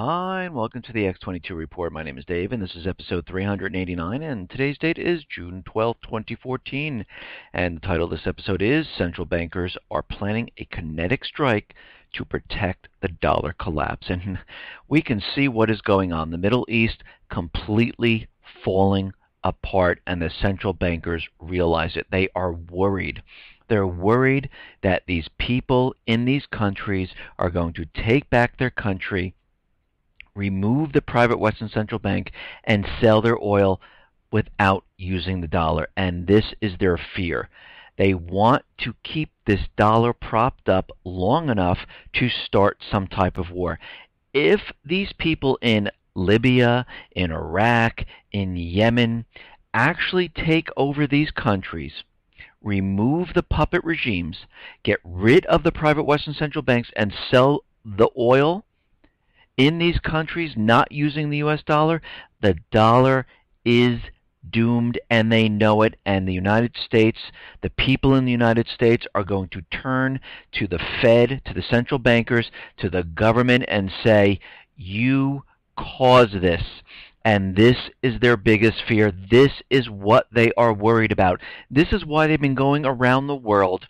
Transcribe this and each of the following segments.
Hi, and welcome to the X22 Report. My name is Dave, and this is episode 389, and today's date is June 12th, 2014. And the title of this episode is Central Bankers Are Planning a Kinetic Strike to Protect the Dollar Collapse. And we can see what is going on. The Middle East completely falling apart, and the central bankers realize it. They are worried. They're worried that these people in these countries are going to take back their country, remove the private Western Central Bank, and sell their oil without using the dollar. And this is their fear. They want to keep this dollar propped up long enough to start some type of war. If these people in Libya, in Iraq, in Yemen actually take over these countries, remove the puppet regimes, get rid of the private Western Central Banks, and sell the oil in these countries not using the US dollar, the dollar is doomed, and they know it. And the United States, the people in the United States are going to turn to the Fed, to the central bankers, to the government and say, you caused this. And this is their biggest fear. This is what they are worried about. This is why they've been going around the world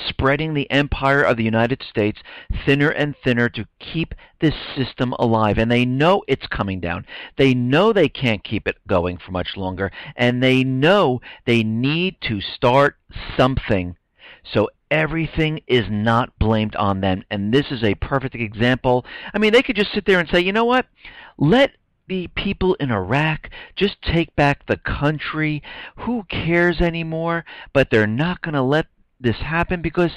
spreading the empire of the United States thinner and thinner to keep this system alive. And they know it's coming down. They know they can't keep it going for much longer. And they know they need to start something. So everything is not blamed on them. And this is a perfect example. I mean, they could just sit there and say, you know what? Let the people in Iraq just take back the country. Who cares anymore? But they're not going to let this happen because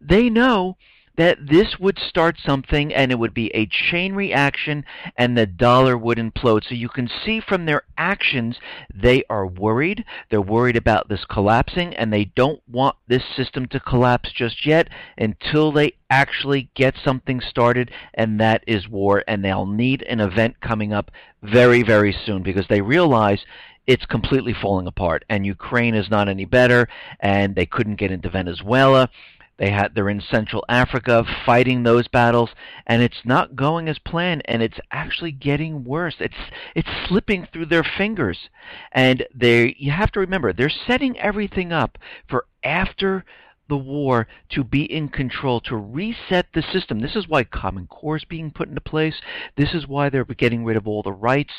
they know that this would start something, and it would be a chain reaction, and the dollar would implode. So you can see from their actions, they are worried. They're worried about this collapsing, and they don't want this system to collapse just yet until they actually get something started, and that is war. And they'll need an event coming up very, very soon because they realize it's completely falling apart, and Ukraine is not any better, and they couldn't get into Venezuela. They're in Central Africa fighting those battles, and it's not going as planned, and it's actually getting worse. It's slipping through their fingers. And you have to remember, they're setting everything up for after the war to be in control, to reset the system. This is why Common Core is being put into place. This is why they're getting rid of all the rights.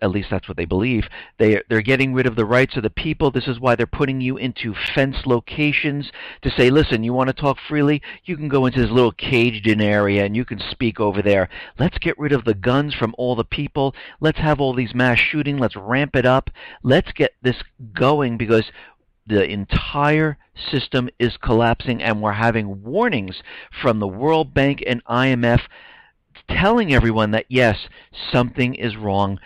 At least that's what they believe. They're getting rid of the rights of the people. This is why they're putting you into fenced locations to say, listen, you want to talk freely? You can go into this little caged-in area and you can speak over there. Let's get rid of the guns from all the people. Let's have all these mass shooting. Let's ramp it up. Let's get this going because the entire system is collapsing, and we're having warnings from the World Bank and IMF telling everyone that, yes, something is wrong.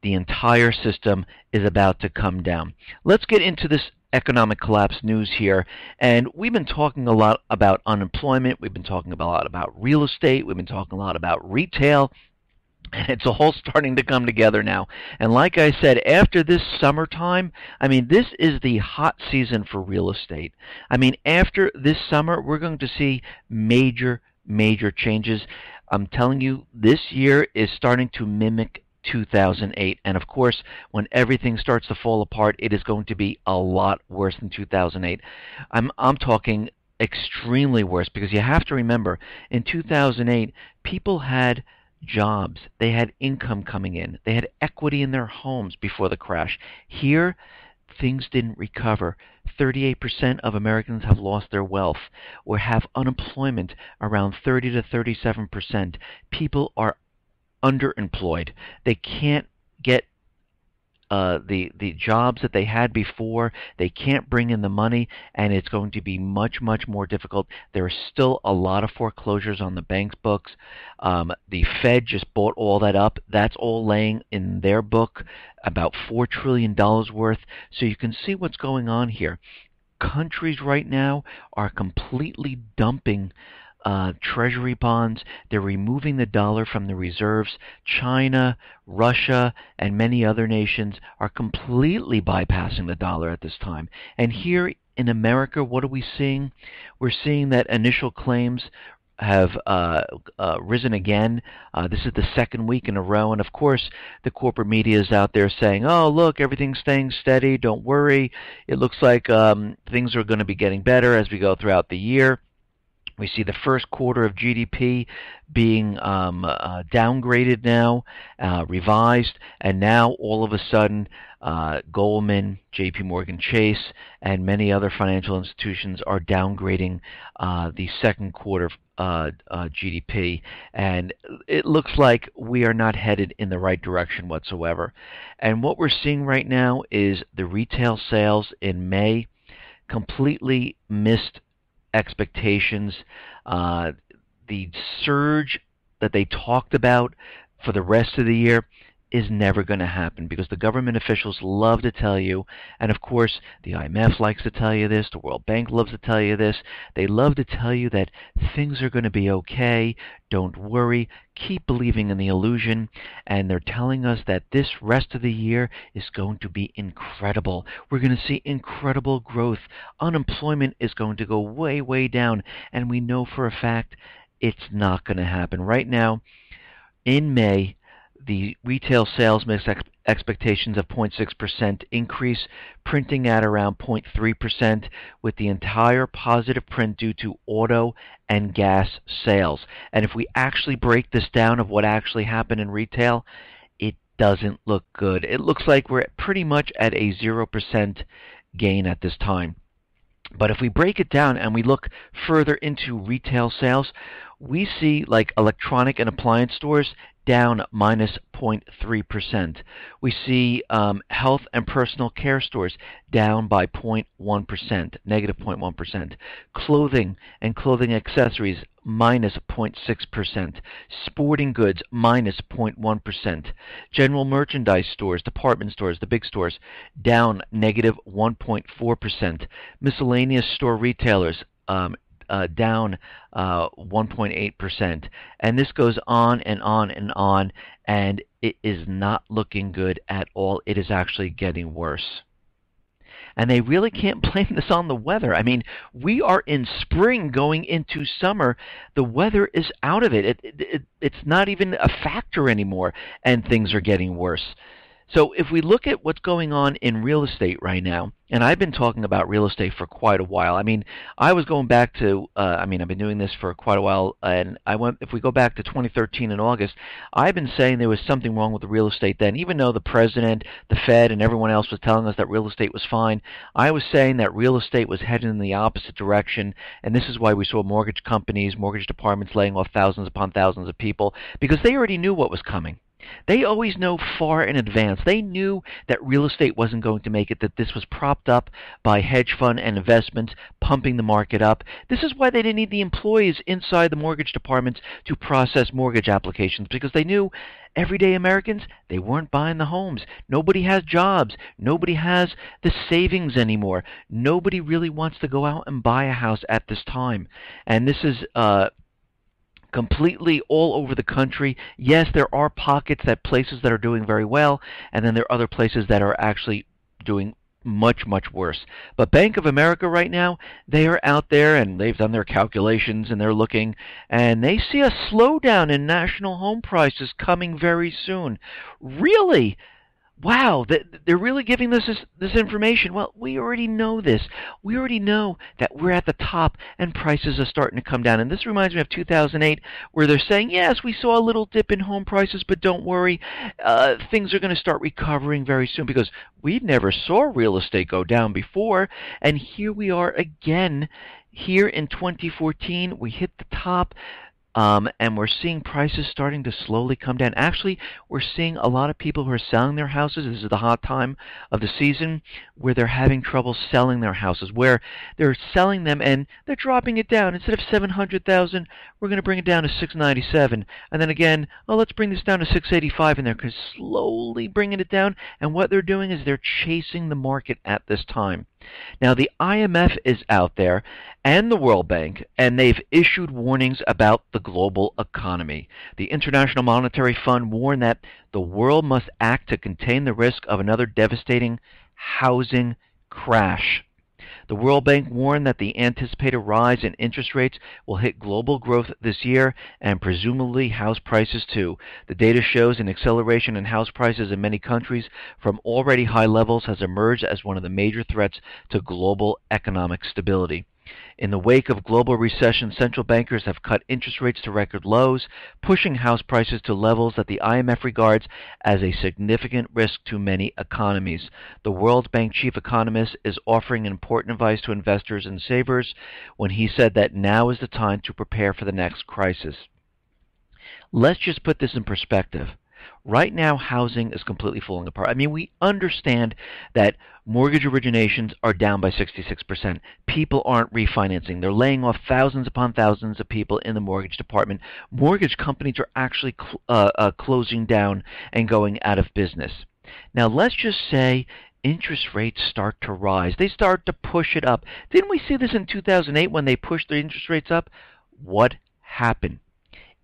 The entire system is about to come down. Let's get into this economic collapse news here. And we've been talking a lot about unemployment. We've been talking a lot about real estate. We've been talking a lot about retail. And it's all starting to come together now. And like I said, after this summertime, I mean, this is the hot season for real estate. I mean, after this summer, we're going to see major, major changes. I'm telling you, this year is starting to mimic 2008. And of course, when everything starts to fall apart, it is going to be a lot worse than 2008. I'm talking extremely worse because you have to remember, in 2008, people had jobs. They had income coming in. They had equity in their homes before the crash. Here, things didn't recover. 38% of Americans have lost their wealth or have unemployment around 30 to 37%. People are underemployed. They can't get the jobs that they had before. They can't bring in the money, and it's going to be much, much more difficult. There are still a lot of foreclosures on the bank's books. The Fed just bought all that up. That's all laying in their book, about $4 trillion worth. So you can see what's going on here. Countries right now are completely dumping treasury bonds. They're removing the dollar from the reserves. China, Russia, and many other nations are completely bypassing the dollar at this time. And here in America, what are we seeing? We're seeing that initial claims have risen again. This is the second week in a row, and of course the corporate media is out there saying, oh look, everything's staying steady, don't worry, it looks like things are going to be getting better as we go throughout the year. We see the first quarter of GDP being downgraded now, revised, and now all of a sudden Goldman, JP Morgan Chase, and many other financial institutions are downgrading the second quarter GDP, and it looks like we are not headed in the right direction whatsoever. And what we're seeing right now is the retail sales in May completely missed expectations. The surge that they talked about for the rest of the year is never going to happen, because the government officials love to tell you, and of course the IMF likes to tell you this, the World Bank loves to tell you this, they love to tell you that things are going to be okay, don't worry, keep believing in the illusion, and they're telling us that this rest of the year is going to be incredible. We're going to see incredible growth. Unemployment is going to go way, way down, and we know for a fact it's not going to happen. Right now, in May, the retail sales missed expectations of 0.6% increase, printing at around 0.3%, with the entire positive print due to auto and gas sales. And if we actually break this down of what actually happened in retail, it doesn't look good. It looks like we're pretty much at a 0% gain at this time. But if we break it down and we look further into retail sales, we see like electronic and appliance stores down minus 0.3%. We see health and personal care stores down by 0.1%, negative 0.1%. Clothing and clothing accessories minus 0.6%. Sporting goods minus 0.1%. General merchandise stores, department stores, the big stores, down negative 1.4%. Miscellaneous store retailers down 1.8%, and this goes on and on and on, and it is not looking good at all. It is actually getting worse. And they really can't blame this on the weather. I mean, we are in spring going into summer. The weather is out of it. It's not even a factor anymore, and things are getting worse. So if we look at what's going on in real estate right now, and I've been talking about real estate for quite a while. I mean, I was going back to, I've been doing this for quite a while, and if we go back to 2013 in August, I've been saying there was something wrong with the real estate then. Even though the president, the Fed, and everyone else was telling us that real estate was fine, I was saying that real estate was heading in the opposite direction, and this is why we saw mortgage companies, mortgage departments laying off thousands upon thousands of people, because they already knew what was coming. They always know far in advance. They knew that real estate wasn't going to make it, that this was propped up by hedge fund and investments pumping the market up. This is why they didn't need the employees inside the mortgage departments to process mortgage applications, because they knew everyday Americans, they weren't buying the homes. Nobody has jobs. Nobody has the savings anymore. Nobody really wants to go out and buy a house at this time. And this is completely all over the country. Yes, there are pockets, places that are doing very well, and then there are other places that are actually doing much, much worse. But Bank of America right now, they are out there and they've done their calculations and they're looking, and they see a slowdown in national home prices coming very soon. Really? Wow, they're really giving us this information. Well, we already know this. We already know that we're at the top and prices are starting to come down. And this reminds me of 2008, where they're saying, yes, we saw a little dip in home prices, but don't worry, things are going to start recovering very soon, because we never saw real estate go down before. And here we are again. Here in 2014, we hit the top. And we're seeing prices starting to slowly come down. Actually, we're seeing a lot of people who are selling their houses. This is the hot time of the season where they're having trouble selling their houses, where they're selling them and they're dropping it down. Instead of $700,000, we're going to bring it down to $697. And then again, oh, let's bring this down to $685, and they're slowly bringing it down. And what they're doing is they're chasing the market at this time. Now, the IMF is out there, and the World Bank, and they've issued warnings about the global economy. The International Monetary Fund warned that the world must act to contain the risk of another devastating housing crash. The World Bank warned that the anticipated rise in interest rates will hit global growth this year and presumably house prices too. The data shows an acceleration in house prices in many countries from already high levels has emerged as one of the major threats to global economic stability. In the wake of global recession, central bankers have cut interest rates to record lows, pushing house prices to levels that the IMF regards as a significant risk to many economies. The World Bank chief economist is offering important advice to investors and savers when he said that now is the time to prepare for the next crisis. Let's just put this in perspective. Right now, housing is completely falling apart. I mean, we understand that mortgage originations are down by 66%. People aren't refinancing. They're laying off thousands upon thousands of people in the mortgage department. Mortgage companies are actually closing down and going out of business. Now, let's just say interest rates start to rise. They start to push it up. Didn't we see this in 2008 when they pushed the interest rates up? What happened?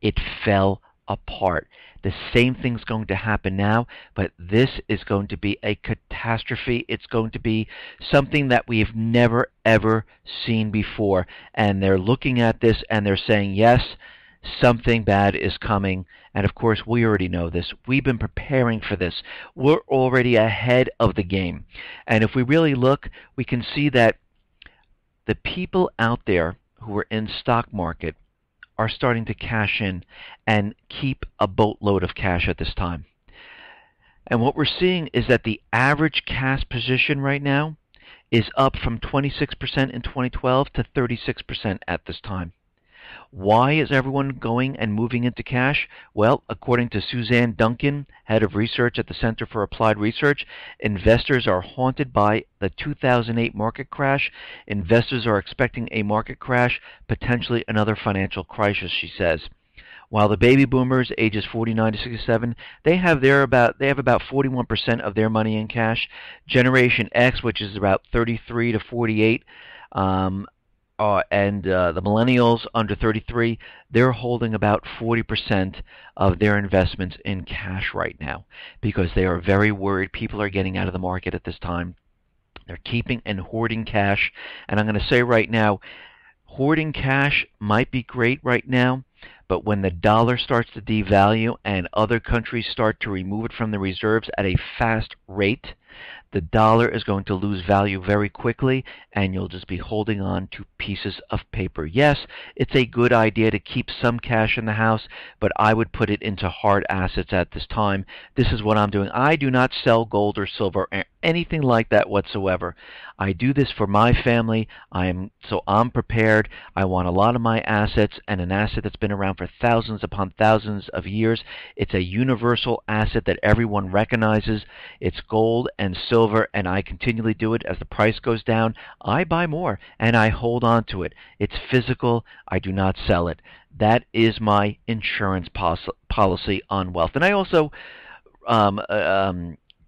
It fell apart. The same thing's going to happen now, but this is going to be a catastrophe. It's going to be something that we have never, ever seen before. And they're looking at this and they're saying, yes, something bad is coming. And of course, we already know this. We've been preparing for this. We're already ahead of the game. And if we really look, we can see that the people out there who are in stock market are starting to cash in and keep a boatload of cash at this time. And what we're seeing is that the average cash position right now is up from 26% in 2012 to 36% at this time. Why is everyone going and moving into cash? Well, according to Suzanne Duncan, head of research at the Center for Applied Research, investors are haunted by the 2008 market crash. Investors are expecting a market crash, potentially another financial crisis, she says. While the baby boomers, ages 49 to 67, they have about 41% of their money in cash. Generation X, which is about 33 to 48, and the millennials under 33, they're holding about 40% of their investments in cash right now because they are very worried. People are getting out of the market at this time. They're keeping and hoarding cash. And I'm going to say right now, hoarding cash might be great right now, but when the dollar starts to devalue and other countries start to remove it from the reserves at a fast rate, the dollar is going to lose value very quickly, and you'll just be holding on to pieces of paper. Yes, it's a good idea to keep some cash in the house, but I would put it into hard assets at this time. This is what I'm doing. I do not sell gold or silver or anything like that whatsoever. I do this for my family. I'm prepared. I want a lot of my assets, and an asset that's been around for thousands upon thousands of years. It's a universal asset that everyone recognizes. It's gold and silver, and I continually do it. As the price goes down, I buy more and I hold on to it. It's physical. I do not sell it. That is my insurance policy on wealth. And I also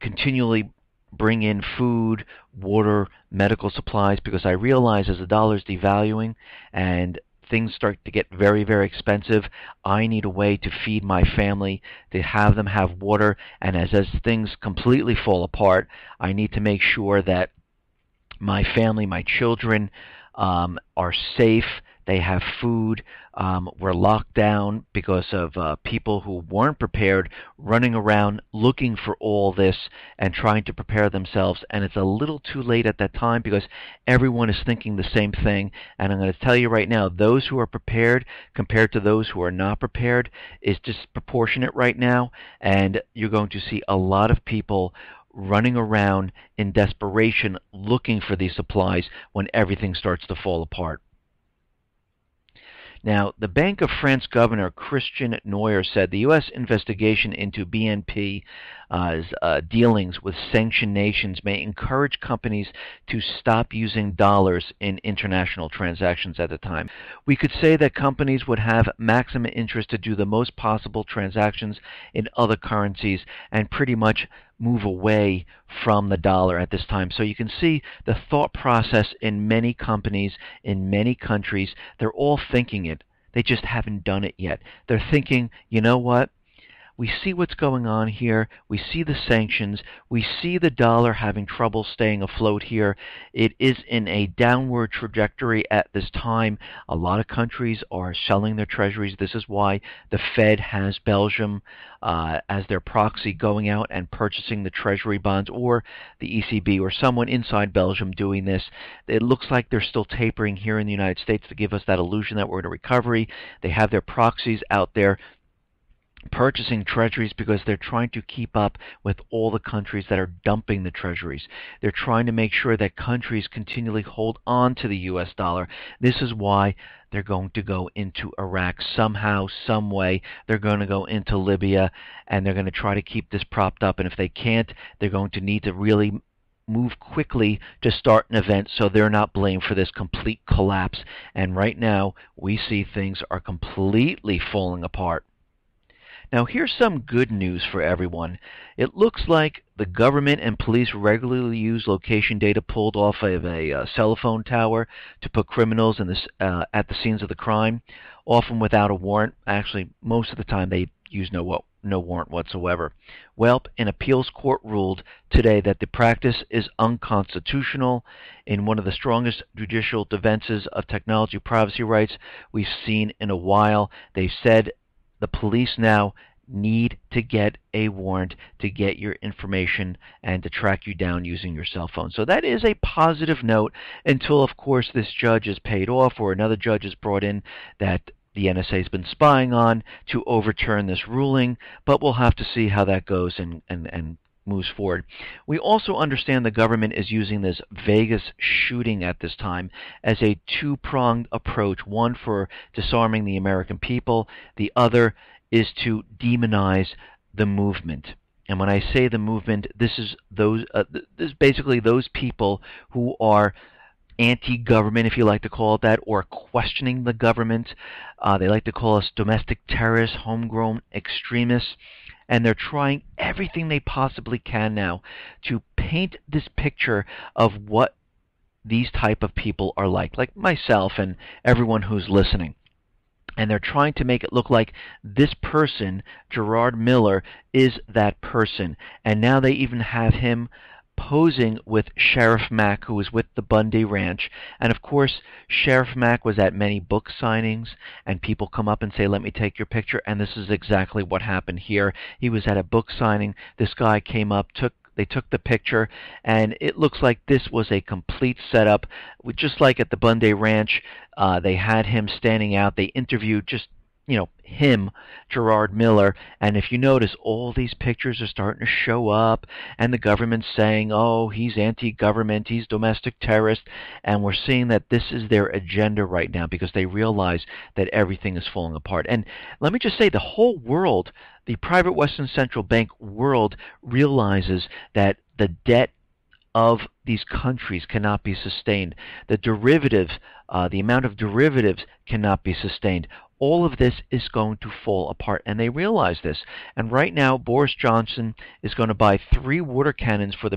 continually bring in food, water, medical supplies, because I realize as the dollar is devaluing and things start to get very, very expensive, I need a way to feed my family, to have them have water, and as things completely fall apart, I need to make sure that my family, my children, are safe, they have food. We're locked down because of people who weren't prepared, running around looking for all this and trying to prepare themselves. And it's a little too late at that time because everyone is thinking the same thing. And I'm going to tell you right now, those who are prepared compared to those who are not prepared is disproportionate right now. And you're going to see a lot of people running around in desperation looking for these supplies when everything starts to fall apart. Now, the Bank of France Governor Christian Noyer said the U.S. investigation into BNP's dealings with sanctioned nations may encourage companies to stop using dollars in international transactions at the time. We could say that companies would have maximum interest to do the most possible transactions in other currencies and pretty much move away from the dollar at this time. So you can see the thought process in many companies, in many countries. They're all thinking it. They just haven't done it yet. They're thinking, you know what? We see what's going on here. We see the sanctions. We see the dollar having trouble staying afloat here. It is in a downward trajectory at this time. A lot of countries are selling their treasuries. This is why the Fed has Belgium as their proxy, going out and purchasing the treasury bonds, or the ECB or someone inside Belgium doing this. It looks like they're still tapering here in the United States to give us that illusion that we're in a recovery. They have their proxies out there purchasing treasuries because they're trying to keep up with all the countries that are dumping the treasuries. They're trying to make sure that countries continually hold on to the US dollar. This is why they're going to go into Iraq somehow, some way. They're going to go into Libya, and they're going to try to keep this propped up. And if they can't, they're going to need to really move quickly to start an event so they're not blamed for this complete collapse. And right now, we see things are completely falling apart. Now, here's some good news for everyone. It looks like the government and police regularly use location data pulled off of a cell phone tower to put criminals in this, at the scenes of the crime, often without a warrant. Actually, most of the time they use no warrant whatsoever. Well, an appeals court ruled today that the practice is unconstitutional. In one of the strongest judicial defenses of technology privacy rights we've seen in a while, they said the police now need to get a warrant to get your information and to track you down using your cell phone. So that is a positive note until, of course, this judge is paid off or another judge is brought in that the NSA has been spying on to overturn this ruling. But we'll have to see how that goes and moves forward. We also understand the government is using this Vegas shooting at this time as a two-pronged approach, one for disarming the American people, the other is to demonize the movement. And when I say the movement, this is basically those people who are anti-government, if you like to call it that, or questioning the government. They like to call us domestic terrorists, homegrown extremists. And they're trying everything they possibly can now to paint this picture of what these type of people are like myself and everyone who's listening. And they're trying to make it look like this person, Gerard Miller, is that person. And now they even have him posing with Sheriff Mack, who was with the Bundy Ranch. And of course, Sheriff Mack was at many book signings, and people come up and say, let me take your picture, and this is exactly what happened here. He was at a book signing. This guy came up, they took the picture, and it looks like this was a complete setup. Just like at the Bundy Ranch, they had him standing out. They interviewed just him, Gerard Miller, and if you notice, all these pictures are starting to show up, and the government's saying, oh, he's anti-government, he's domestic terrorist, and we're seeing that this is their agenda right now because they realize that everything is falling apart. And let me just say, the whole world, the private Western Central Bank world, realizes that the debt of these countries cannot be sustained. The derivatives, the amount of derivatives cannot be sustained. All of this is going to fall apart, and they realize this. And right now, Boris Johnson is going to buy 3 water cannons for the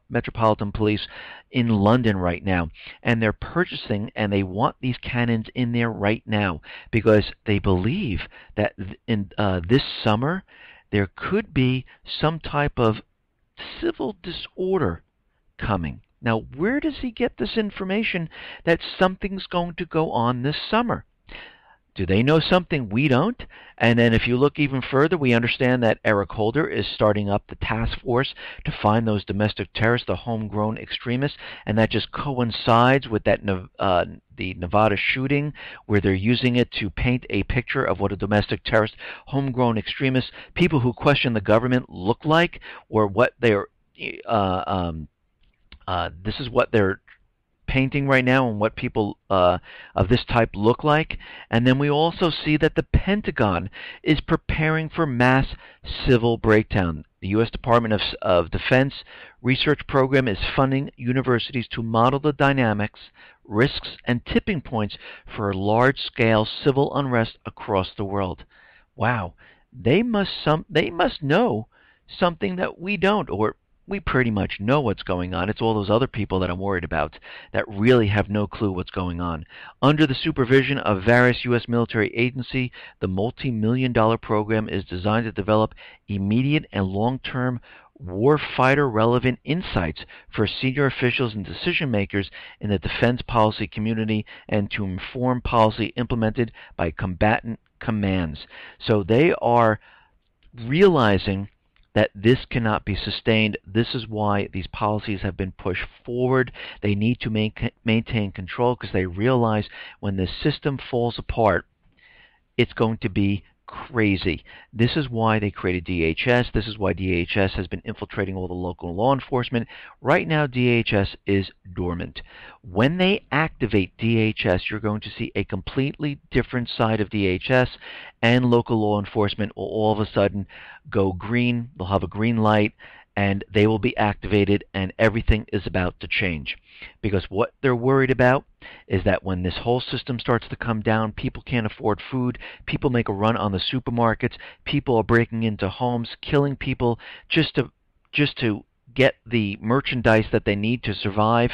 Metropolitan Police in London right now. And they're purchasing, and they want these cannons in there right now because they believe that in this summer, there could be some type of civil disorder coming. Now, where does he get this information that something's going to go on this summer? Do they know something we don't? And then if you look even further, we understand that Eric Holder is starting up the task force to find those domestic terrorists, the homegrown extremists, and that just coincides with that the Nevada shooting, where they're using it to paint a picture of what a domestic terrorist, homegrown extremist, people who question the government look like, or what they're this is what they're painting right now and what people of this type look like. And then we also see that the Pentagon is preparing for mass civil breakdown. The U.S. Department of Defense research program is funding universities to model the dynamics, risks, and tipping points for large-scale civil unrest across the world. Wow, they must know something that we don't, or we pretty much know what's going on. It's all those other people that I'm worried about that really have no clue what's going on. Under the supervision of various U.S. military agencies, the multi-million-dollar program is designed to develop immediate and long-term warfighter relevant insights for senior officials and decision makers in the defense policy community and to inform policy implemented by combatant commands. So they are realizing that this cannot be sustained. This is why these policies have been pushed forward. They need to maintain control because they realize when the system falls apart, it's going to be crazy. This is why they created DHS. This is why DHS has been infiltrating all the local law enforcement. Right now, DHS is dormant. When they activate DHS, you're going to see a completely different side of DHS, and local law enforcement will all of a sudden go green. They'll have a green light, and they will be activated, and everything is about to change. Because what they're worried about is that when this whole system starts to come down, people can't afford food, people make a run on the supermarkets, people are breaking into homes, killing people just to get the merchandise that they need to survive.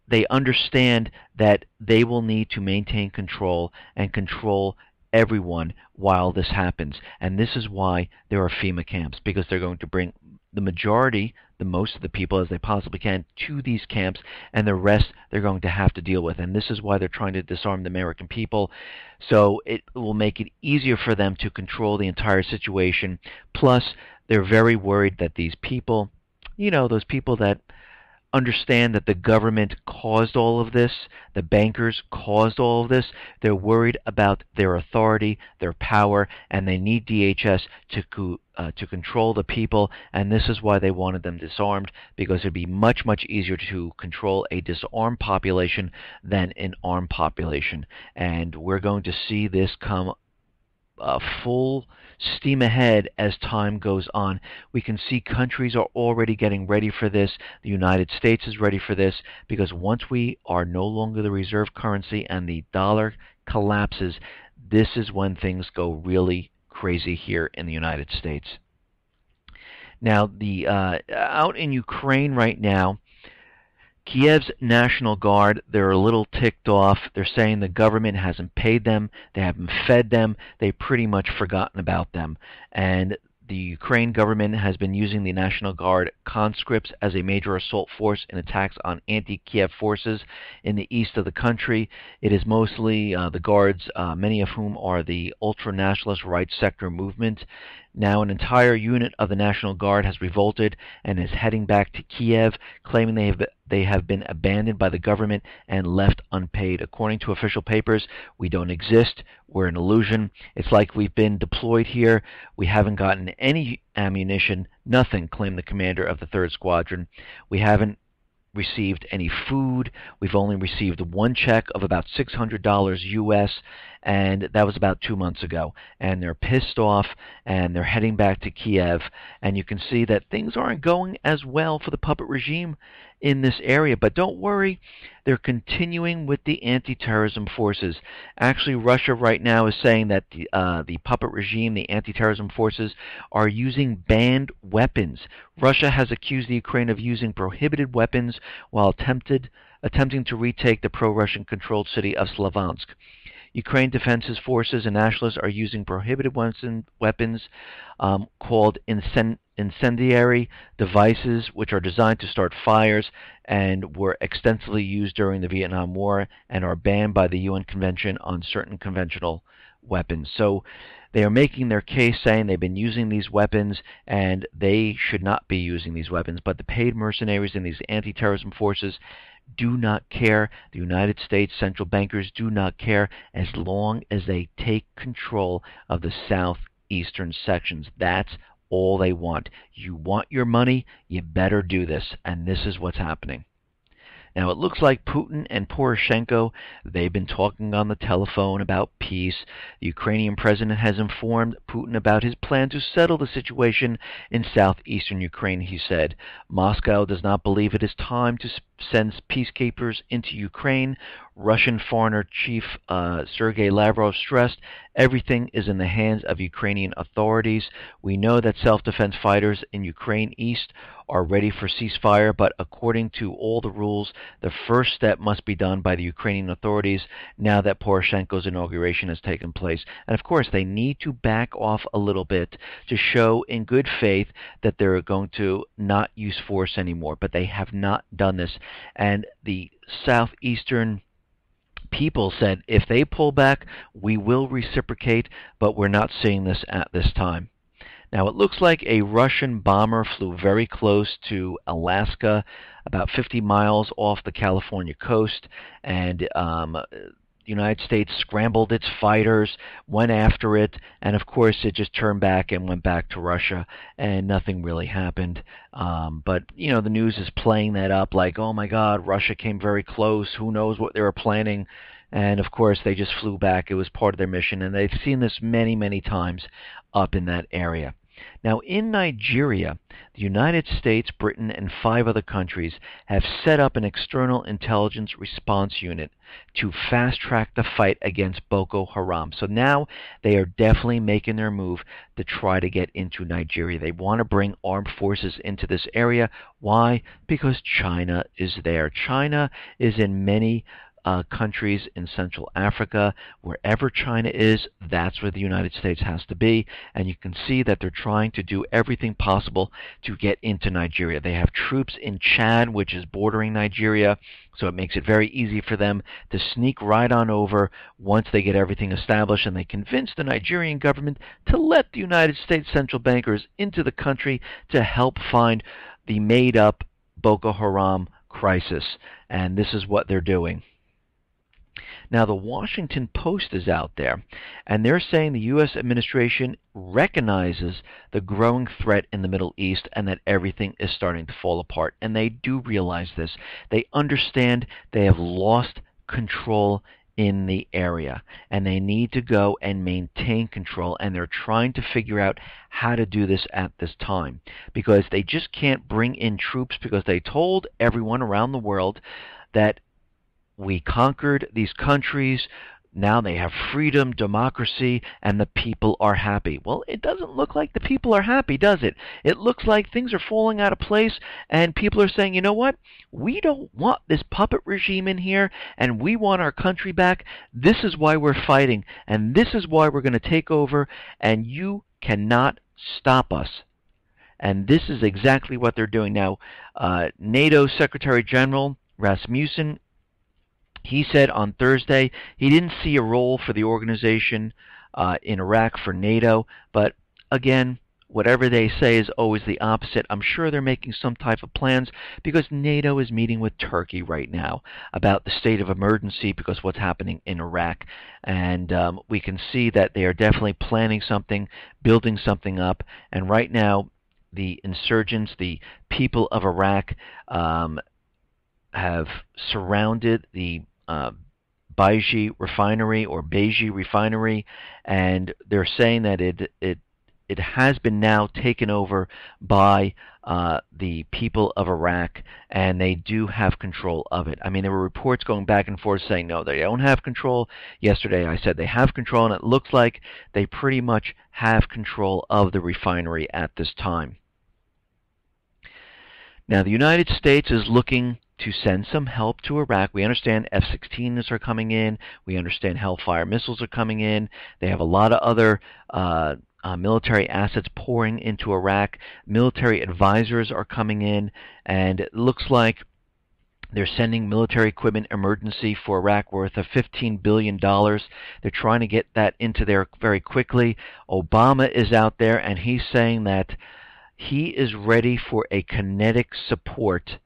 They understand that they will need to maintain control and control everyone while this happens. And this is why there are FEMA camps, because they're going to bring the majority, the most of the people as they possibly can to these camps, and the rest they're going to have to deal with. And this is why they're trying to disarm the American people. So it will make it easier for them to control the entire situation. Plus, they're very worried that these people, those people that understand that the government caused all of this, the bankers caused all of this, they're worried about their authority, their power, and they need DHS to control the people, and this is why they wanted them disarmed, because it'd be much, much easier to control a disarmed population than an armed population. And we're going to see this come full steam ahead as time goes on. We can see countries are already getting ready for this. The United States is ready for this, because once we are no longer the reserve currency and the dollar collapses, this is when things go really crazy here in the United States. Now, out in Ukraine right now, Kiev's National Guard, they're a little ticked off. They're saying the government hasn't paid them, they haven't fed them, they've pretty much forgotten about them. And the Ukraine government has been using the National Guard conscripts as a major assault force in attacks on anti-Kiev forces in the east of the country. It is mostly the Guards, many of whom are the ultra-nationalist right sector movement. Now an entire unit of the National Guard has revolted and is heading back to Kiev, claiming they have been abandoned by the government and left unpaid. According to official papers, we don't exist. We're an illusion. It's like we've been deployed here. We haven't gotten any ammunition, nothing, claimed the commander of the 3rd Squadron. We haven't received any food. We've only received one check of about $600 US, and that was about 2 months ago. And they're pissed off, and they're heading back to Kiev. And you can see that things aren't going as well for the puppet regime in this area. But don't worry, they're continuing with the anti-terrorism forces. Actually, Russia right now is saying that the puppet regime, the anti-terrorism forces, are using banned weapons. Russia has accused the Ukraine of using prohibited weapons while attempting to retake the pro-Russian controlled city of Slavansk. Ukraine Defense Forces and nationalists are using prohibited weapons called incendiary devices, which are designed to start fires and were extensively used during the Vietnam War and are banned by the UN Convention on certain conventional weapons. So they are making their case, saying they've been using these weapons and they should not be using these weapons. But the paid mercenaries in these anti-terrorism forces do not care. The United States central bankers do not care, as long as they take control of the southeastern sections. That's all they want. You want your money, you better do this. And this is what's happening. Now, it looks like Putin and Poroshenko, they've been talking on the telephone about peace. The Ukrainian president has informed Putin about his plan to settle the situation in southeastern Ukraine, he said. Moscow does not believe it is time to send peacekeepers into Ukraine. Russian Foreign Chief Sergei Lavrov stressed everything is in the hands of Ukrainian authorities. We know that self-defense fighters in Ukraine East are ready for ceasefire, but according to all the rules, the first step must be done by the Ukrainian authorities now that Poroshenko's inauguration has taken place. And of course, they need to back off a little bit to show in good faith that they're going to not use force anymore, but they have not done this. And the southeastern people said if they pull back, we will reciprocate, but we're not seeing this at this time. Now, it looks like a Russian bomber flew very close to Alaska, about 50 miles off the California coast, and the United States scrambled its fighters, went after it, and of course it just turned back and went back to Russia, and nothing really happened. But, you know, the news is playing that up like, oh my God, Russia came very close, who knows what they were planning. And of course they just flew back. It was part of their mission, and they've seen this many, many times up in that area. Now, in Nigeria, the United States, Britain, and 5 other countries have set up an external intelligence response unit to fast-track the fight against Boko Haram. So now they are definitely making their move to try to get into Nigeria. They want to bring armed forces into this area. Why? Because China is there. China is in many countries in Central Africa. Wherever China is, that's where the United States has to be. And you can see that they're trying to do everything possible to get into Nigeria. They have troops in Chad, which is bordering Nigeria, so it makes it very easy for them to sneak right on over once they get everything established, and they convince the Nigerian government to let the United States central bankers into the country to help find the made-up Boko Haram crisis. And this is what they're doing. Now, the Washington Post is out there, and they're saying the U.S. administration recognizes the growing threat in the Middle East and that everything is starting to fall apart. And they do realize this. They understand they have lost control in the area, and they need to go and maintain control, and they're trying to figure out how to do this at this time, because they just can't bring in troops, because they told everyone around the world that we conquered these countries, now they have freedom, democracy, and the people are happy. Well, it doesn't look like the people are happy, does it? It looks like things are falling out of place, and people are saying, you know what? We don't want this puppet regime in here, and we want our country back. This is why we're fighting, and this is why we're going to take over, and you cannot stop us. And this is exactly what they're doing now. NATO Secretary General Rasmussen, he said on Thursday he didn't see a role for the organization in Iraq for NATO, but again, whatever they say is always the opposite. I'm sure they're making some type of plans, because NATO is meeting with Turkey right now about the state of emergency because what's happening in Iraq. And we can see that they are definitely planning something, building something up, and right now the insurgents, the people of Iraq, have surrounded the Baiji refinery, or Beiji refinery, and they're saying that it has been now taken over by the people of Iraq, and they do have control of it. I mean, there were reports going back and forth saying, no, they don't have control. Yesterday I said they have control, and it looks like they pretty much have control of the refinery at this time. Now, the United States is looking to send some help to Iraq. We understand F-16s are coming in. We understand Hellfire missiles are coming in. They have a lot of other military assets pouring into Iraq. Military advisors are coming in, and it looks like they're sending military equipment emergency for Iraq worth of $15 billion. They're trying to get that into there very quickly. Obama is out there, and he's saying that he is ready for a kinetic support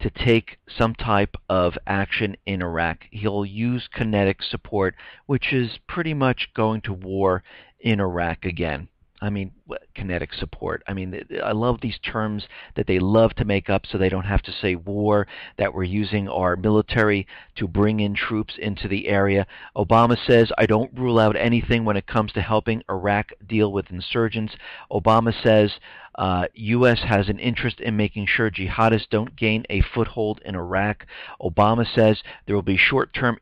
to take some type of action in Iraq. He'll use kinetic support, which is pretty much going to war in Iraq again. I mean, kinetic support. I mean, I love these terms that they love to make up so they don't have to say war, that we're using our military to bring in troops into the area. Obama says, I don't rule out anything when it comes to helping Iraq deal with insurgents. Obama says, U.S. has an interest in making sure jihadists don't gain a foothold in Iraq. Obama says there will be short-term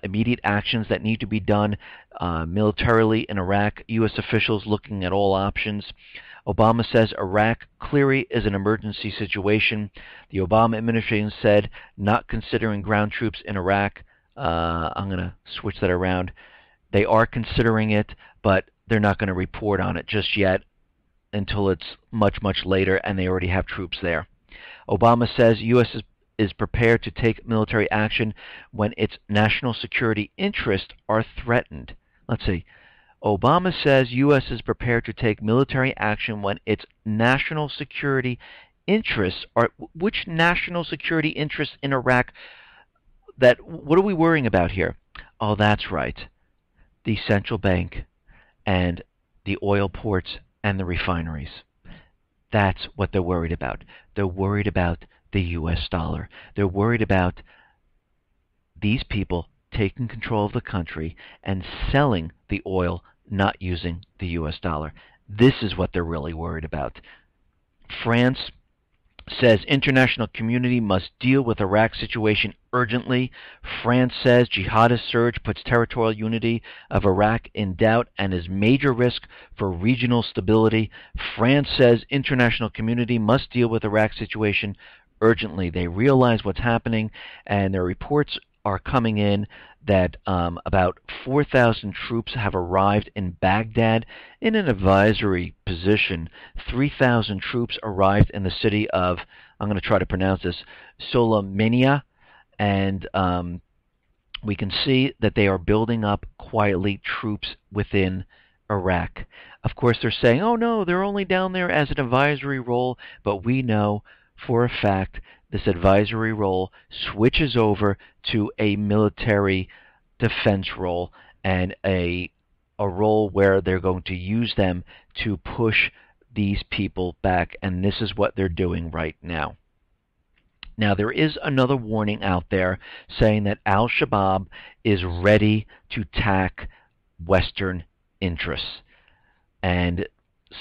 immediate actions that need to be done militarily in Iraq. U.S. officials looking at all options. Obama says Iraq clearly is an emergency situation. The Obama administration said not considering ground troops in Iraq. I'm going to switch that around. They are considering it, but they're not going to report on it just yet until it's much, much later, and they already have troops there. Obama says U.S. is prepared to take military action when its national security interests are threatened. Let's see. Obama says U.S. is prepared to take military action when its national security interests are... Which national security interests in Iraq? What are we worrying about here? Oh, that's right. The central bank and the oil ports and the refineries. That's what they're worried about. They're worried about the U.S. dollar. They're worried about these people taking control of the country and selling the oil, not using the U.S. dollar. This is what they're really worried about. France says international community must deal with Iraq situation urgently. France says jihadist surge puts territorial unity of Iraq in doubt and is major risk for regional stability. France says international community must deal with Iraq situation urgently. They realize what's happening, and their reports are coming in that about 4,000 troops have arrived in Baghdad in an advisory position. 3,000 troops arrived in the city of, I'm going to try to pronounce this, Soleimania, and we can see that they are building up quietly troops within Iraq. Of course, they're saying, oh no, they're only down there as an advisory role, but we know for a fact this advisory role switches over to a military defense role and a role where they're going to use them to push these people back, and this is what they're doing right now. Now, there is another warning out there saying that al-shabaab is ready to attack Western interests, and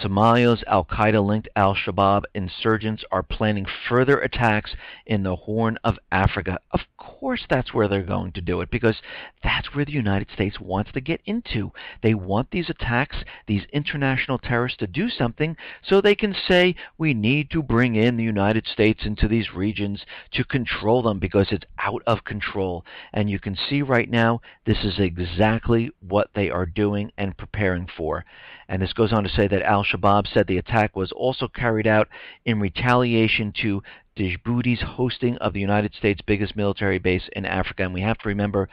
Somalia's al-Qaeda-linked al-Shabaab insurgents are planning further attacks in the Horn of Africa. Of course that's where they're going to do it, because that's where the United States wants to get into. They want these attacks, these international terrorists, to do something so they can say, we need to bring in the United States into these regions to control them because it's out of control. And you can see right now this is exactly what they are doing and preparing for. And this goes on to say that al-Shabaab said the attack was also carried out in retaliation to Djibouti's hosting of the United States' biggest military base in Africa. And we have to remember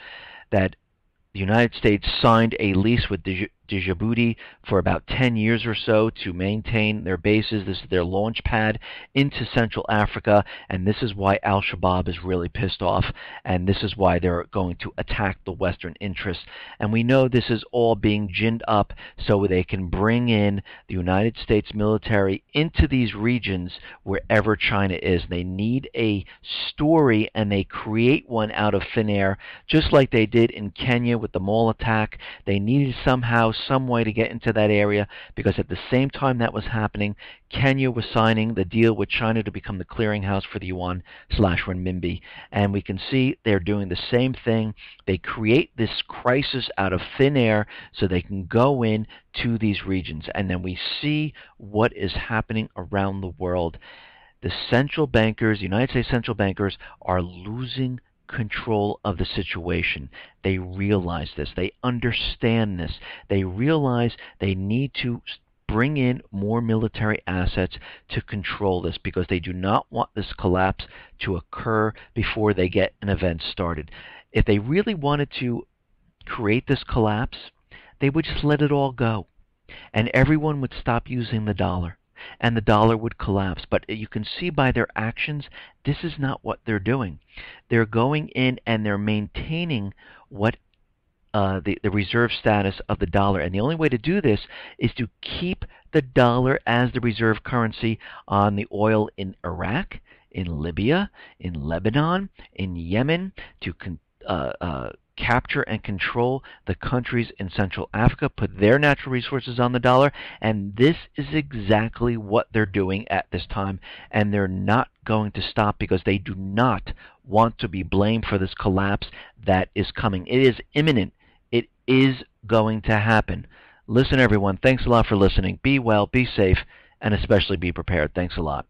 that the United States signed a lease with Djibouti for about 10 years or so to maintain their bases. This is their launch pad into Central Africa, and this is why al-Shabaab is really pissed off, and this is why they're going to attack the Western interests. And we know this is all being ginned up so they can bring in the United States military into these regions wherever China is. They need a story, and they create one out of thin air, just like they did in Kenya with the mall attack. They needed somehow, some way to get into that area, because at the same time that was happening, Kenya was signing the deal with China to become the clearinghouse for the yuan/renminbi. And we can see they're doing the same thing. They create this crisis out of thin air so they can go in to these regions. And then we see what is happening around the world. The central bankers, the United States central bankers, are losing control of the situation. They realize this. They understand this. They realize they need to bring in more military assets to control this, because they do not want this collapse to occur before they get an event started. If they really wanted to create this collapse, they would just let it all go, and everyone would stop using the dollar, and the dollar would collapse. But you can see by their actions, this is not what they're doing. They're going in and they're maintaining what the reserve status of the dollar. And the only way to do this is to keep the dollar as the reserve currency on the oil in Iraq, in Libya, in Lebanon, in Yemen, to capture and control the countries in Central Africa, put their natural resources on the dollar, and this is exactly what they're doing at this time, and they're not going to stop because they do not want to be blamed for this collapse that is coming. It is imminent. It is going to happen. Listen, everyone, thanks a lot for listening. Be well, be safe, and especially be prepared. Thanks a lot.